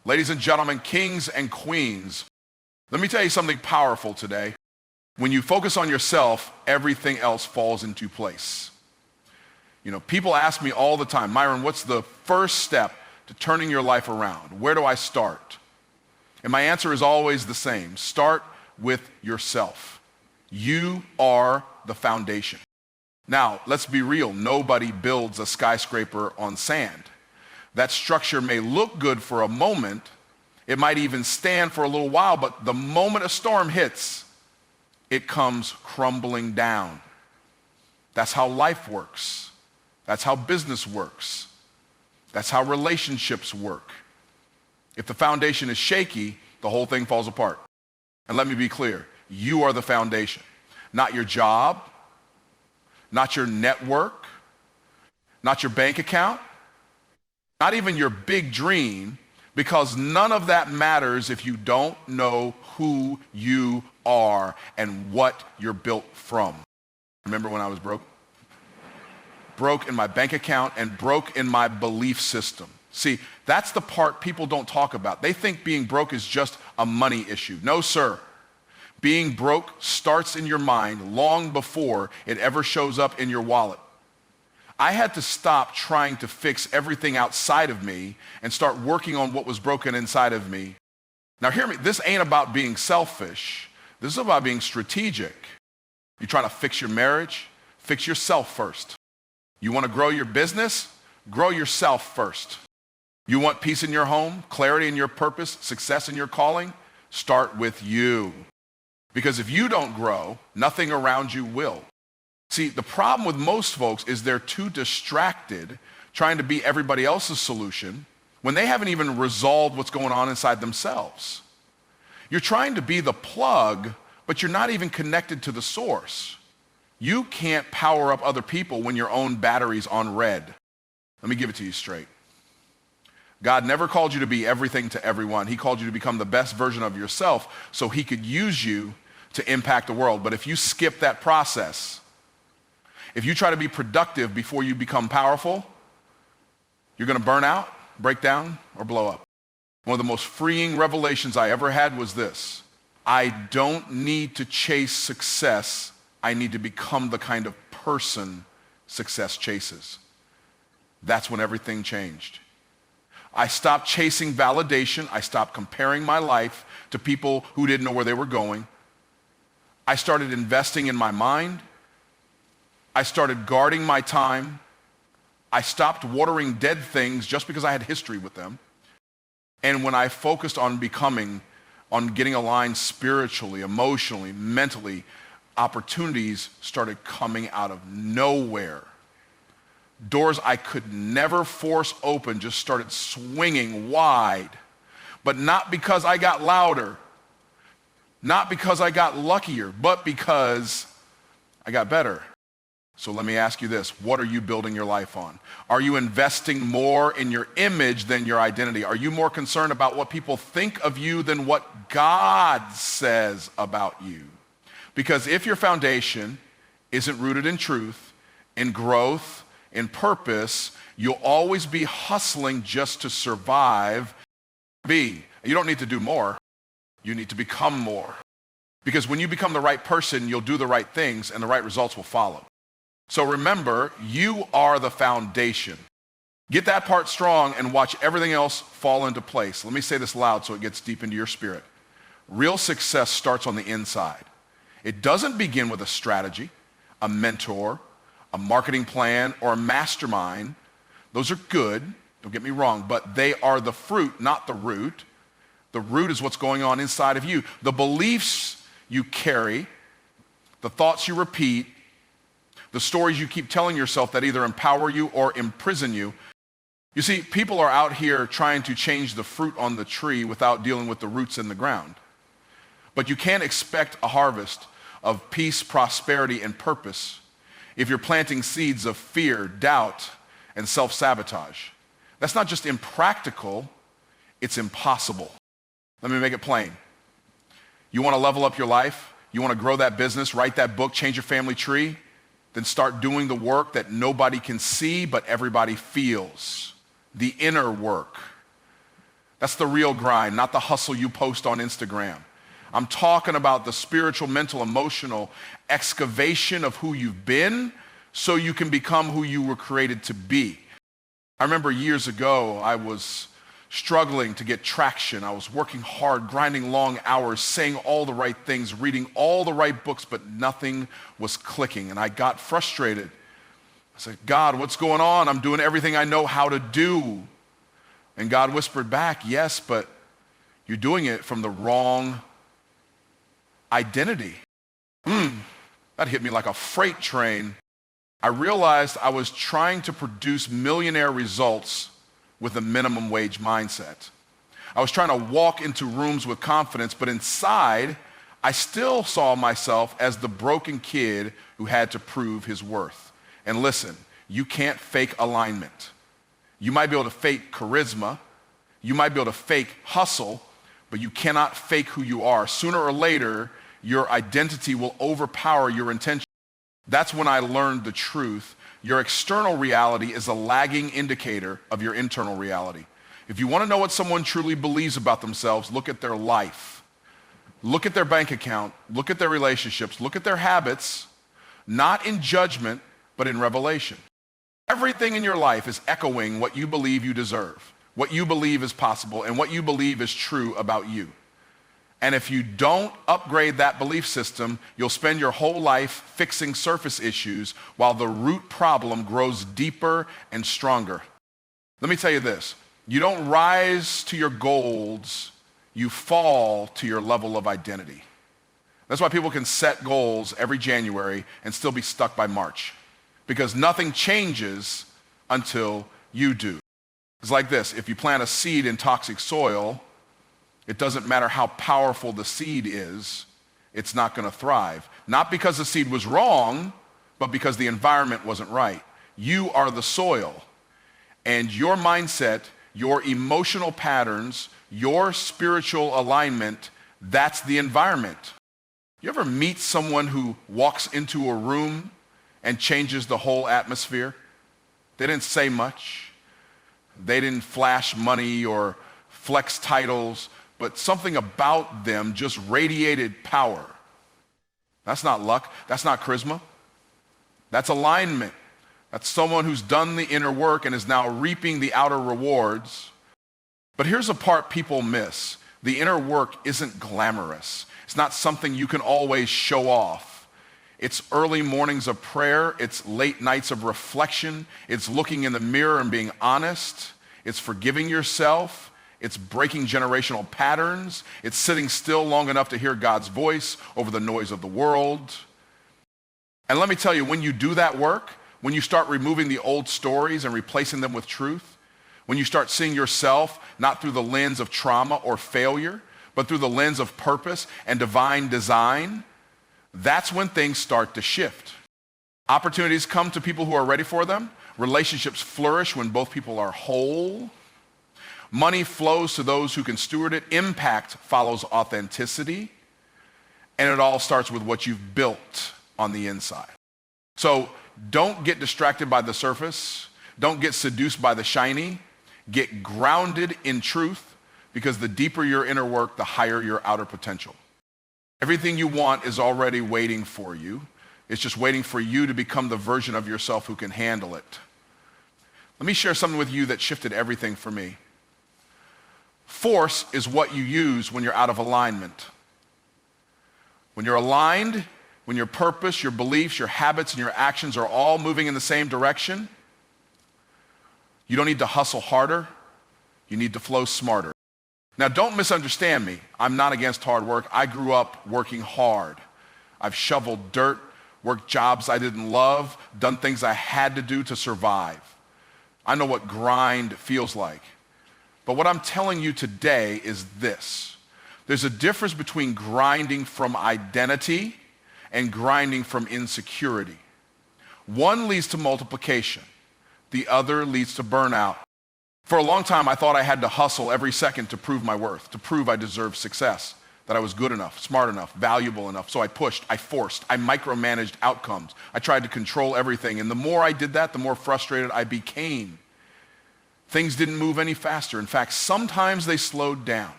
Ladies and gentlemen, kings and queens, let me tell you something powerful today. When you focus on yourself, everything else falls into place. You know, people ask me all the time, Myron, what's the first step to turning your life around? Where do I start? And my answer is always the same. Start with yourself. You are the foundation. Now, let's be real. Nobody builds a skyscraper on sand. That structure may look good for a moment. It might even stand for a little while, but the moment a storm hits, it comes crumbling down. That's how life works. That's how business works. That's how relationships work. If the foundation is shaky, the whole thing falls apart. And let me be clear, you are the foundation. Not your job, not your network, not your bank account, not even your big dream, because none of that matters if you don't know who you are and what you're built from. Remember when I was broke? Broke in my bank account and broke in my belief system. See, that's the part people don't talk about. They think being broke is just a money issue. No, sir. Being broke starts in your mind long before it ever shows up in your wallet. I had to stop trying to fix everything outside of me and start working on what was broken inside of me. Now hear me, this ain't about being selfish. This is about being strategic. You're trying to fix your marriage? Fix yourself first. You want to grow your business? Grow yourself first. You want peace in your home, clarity in your purpose, success in your calling? Start with you. Because if you don't grow, nothing around you will. See, the problem with most folks is they're too distracted trying to be everybody else's solution when they haven't even resolved what's going on inside themselves. You're trying to be the plug, but you're not even connected to the source. You can't power up other people when your own battery's on red. Let me give it to you straight. God never called you to be everything to everyone. He called you to become the best version of yourself so he could use you to impact the world. But if you skip that process, if you try to be productive before you become powerful, you're going to burn out, break down, or blow up. One of the most freeing revelations I ever had was this. I don't need to chase success. I need to become the kind of person success chases. That's when everything changed. I stopped chasing validation. I stopped comparing my life to people who didn't know where they were going. I started investing in my mind. I started guarding my time. I stopped watering dead things just because I had history with them. And when I focused on becoming, on getting aligned spiritually, emotionally, mentally, opportunities started coming out of nowhere. Doors I could never force open just started swinging wide. But not because I got louder, not because I got luckier, but because I got better. So let me ask you this, what are you building your life on? Are you investing more in your image than your identity? Are you more concerned about what people think of you than what God says about you? Because if your foundation isn't rooted in truth, in growth, in purpose, you'll always be hustling just to survive. You don't need to do more. You need to become more. Because when you become the right person, you'll do the right things and the right results will follow. So remember, you are the foundation. Get that part strong and watch everything else fall into place. Let me say this loud so it gets deep into your spirit. Real success starts on the inside. It doesn't begin with a strategy, a mentor, a marketing plan, or a mastermind. Those are good, don't get me wrong, but they are the fruit, not the root. The root is what's going on inside of you. The beliefs you carry, the thoughts you repeat, the stories you keep telling yourself that either empower you or imprison you. You see, people are out here trying to change the fruit on the tree without dealing with the roots in the ground. But you can't expect a harvest of peace, prosperity, and purpose if you're planting seeds of fear, doubt, and self-sabotage. That's not just impractical, it's impossible. Let me make it plain. You want to level up your life? You want to grow that business, write that book, change your family tree? Then start doing the work that nobody can see but everybody feels. The inner work. That's the real grind, not the hustle you post on Instagram. I'm talking about the spiritual, mental, emotional excavation of who you've been so you can become who you were created to be. I remember years ago, I was struggling to get traction. I was working hard, grinding long hours, saying all the right things, reading all the right books, but nothing was clicking. And I got frustrated. I said, God, what's going on? I'm doing everything I know how to do. And God whispered back, yes, but you're doing it from the wrong identity. That hit me like a freight train. I realized I was trying to produce millionaire results with a minimum wage mindset. I was trying to walk into rooms with confidence, but inside, I still saw myself as the broken kid who had to prove his worth. And listen, you can't fake alignment. You might be able to fake charisma, you might be able to fake hustle, but you cannot fake who you are. Sooner or later, your identity will overpower your intention. That's when I learned the truth. Your external reality is a lagging indicator of your internal reality. If you want to know what someone truly believes about themselves, look at their life. Look at their bank account. Look at their relationships. Look at their habits, not in judgment, but in revelation. Everything in your life is echoing what you believe you deserve, what you believe is possible, and what you believe is true about you. And if you don't upgrade that belief system, you'll spend your whole life fixing surface issues while the root problem grows deeper and stronger. Let me tell you this. You don't rise to your goals, you fall to your level of identity. That's why people can set goals every January and still be stuck by March, because nothing changes until you do. It's like this. If you plant a seed in toxic soil, it doesn't matter how powerful the seed is, it's not going to thrive. Not because the seed was wrong, but because the environment wasn't right. You are the soil, and your mindset, your emotional patterns, your spiritual alignment, that's the environment. You ever meet someone who walks into a room and changes the whole atmosphere? They didn't say much. They didn't flash money or flex titles, but something about them just radiated power. That's not luck. That's not charisma. That's alignment. That's someone who's done the inner work and is now reaping the outer rewards. But here's a part people miss. The inner work isn't glamorous. It's not something you can always show off. It's early mornings of prayer. It's late nights of reflection. It's looking in the mirror and being honest. It's forgiving yourself. It's breaking generational patterns. It's sitting still long enough to hear God's voice over the noise of the world. And let me tell you, when you do that work, when you start removing the old stories and replacing them with truth, when you start seeing yourself not through the lens of trauma or failure, but through the lens of purpose and divine design, that's when things start to shift. Opportunities come to people who are ready for them. Relationships flourish when both people are whole. Money flows to those who can steward it. Impact follows authenticity. And it all starts with what you've built on the inside. So don't get distracted by the surface. Don't get seduced by the shiny. Get grounded in truth, because the deeper your inner work, the higher your outer potential. Everything you want is already waiting for you. It's just waiting for you to become the version of yourself who can handle it. Let me share something with you that shifted everything for me. Force is what you use when you're out of alignment. When you're aligned, when your purpose, your beliefs, your habits, and your actions are all moving in the same direction, you don't need to hustle harder. You need to flow smarter. Now, don't misunderstand me. I'm not against hard work. I grew up working hard. I've shoveled dirt, worked jobs I didn't love, done things I had to do to survive. I know what grind feels like. But what I'm telling you today is this. There's a difference between grinding from identity and grinding from insecurity. One leads to multiplication. The other leads to burnout. For a long time, I thought I had to hustle every second to prove my worth, to prove I deserved success, that I was good enough, smart enough, valuable enough. So I pushed, I forced, I micromanaged outcomes. I tried to control everything. And the more I did that, the more frustrated I became. things didn't move any faster. In fact, sometimes they slowed down.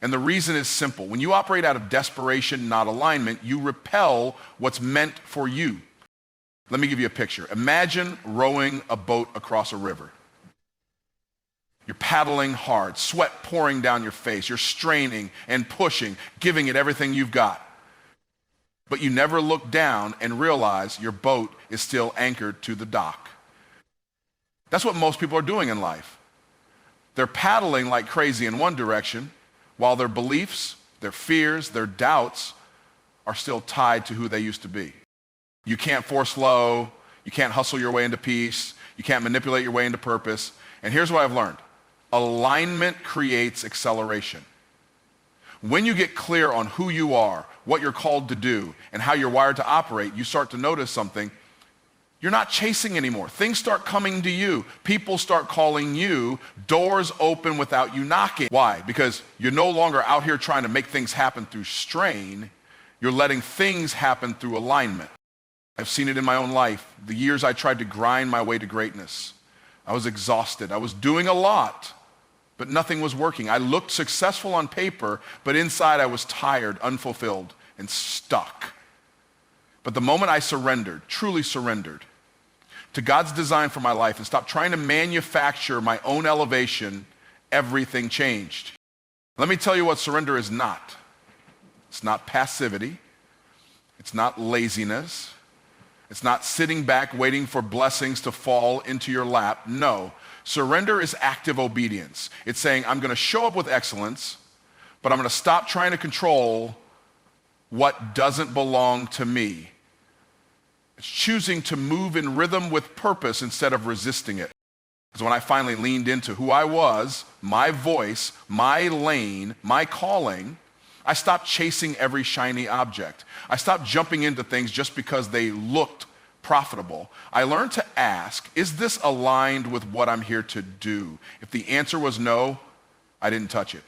And the reason is simple. When you operate out of desperation, not alignment, you repel what's meant for you. Let me give you a picture. Imagine rowing a boat across a river. You're paddling hard, sweat pouring down your face. You're straining and pushing, giving it everything you've got. But you never look down and realize your boat is still anchored to the dock. That's what most people are doing in life. They're paddling like crazy in one direction, while their beliefs, their fears, their doubts are still tied to who they used to be. You can't force flow. You can't hustle your way into peace. You can't manipulate your way into purpose. And here's what I've learned. Alignment creates acceleration. When you get clear on who you are, what you're called to do, and how you're wired to operate, you start to notice something. You're not chasing anymore. Things start coming to you. People start calling you. Doors open without you knocking. Why? Because you're no longer out here trying to make things happen through strain. You're letting things happen through alignment. I've seen it in my own life. The years I tried to grind my way to greatness, I was exhausted. I was doing a lot, but nothing was working. I looked successful on paper, but inside I was tired, unfulfilled, and stuck. But the moment I surrendered, truly surrendered, to God's design for my life and stopped trying to manufacture my own elevation, everything changed. Let me tell you what surrender is not. It's not passivity. It's not laziness. It's not sitting back waiting for blessings to fall into your lap. No, surrender is active obedience. It's saying, I'm going to show up with excellence, but I'm going to stop trying to control what doesn't belong to me. It's choosing to move in rhythm with purpose instead of resisting it. Because when I finally leaned into who I was, my voice, my lane, my calling, I stopped chasing every shiny object. I stopped jumping into things just because they looked profitable. I learned to ask, is this aligned with what I'm here to do? If the answer was no, I didn't touch it.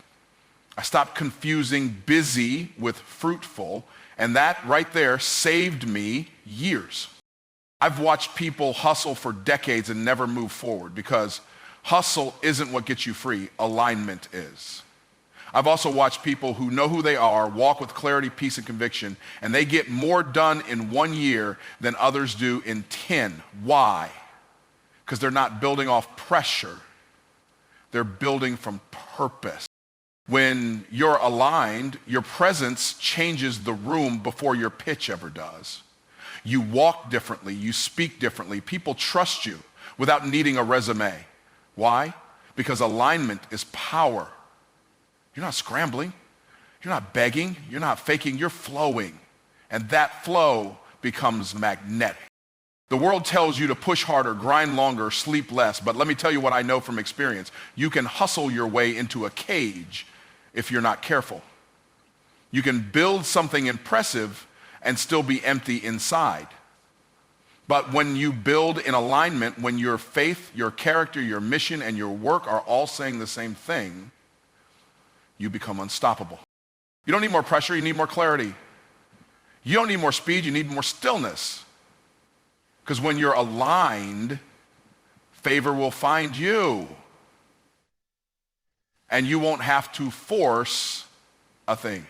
I stopped confusing busy with fruitful, and that right there saved me years. I've watched people hustle for decades and never move forward because hustle isn't what gets you free. Alignment is. I've also watched people who know who they are, walk with clarity, peace, and conviction, and they get more done in 1 year than others do in 10. Why? Because they're not building off pressure. They're building from purpose. When you're aligned, your presence changes the room before your pitch ever does. You walk differently. You speak differently. People trust you without needing a resume. Why? Because alignment is power. You're not scrambling. You're not begging. You're not faking. You're flowing. And that flow becomes magnetic. The world tells you to push harder, grind longer, sleep less. But let me tell you what I know from experience. You can hustle your way into a cage if you're not careful. You can build something impressive and still be empty inside. But when you build in alignment, when your faith, your character, your mission, and your work are all saying the same thing, you become unstoppable. You don't need more pressure, you need more clarity. You don't need more speed, you need more stillness. Because when you're aligned, favor will find you. And you won't have to force a thing.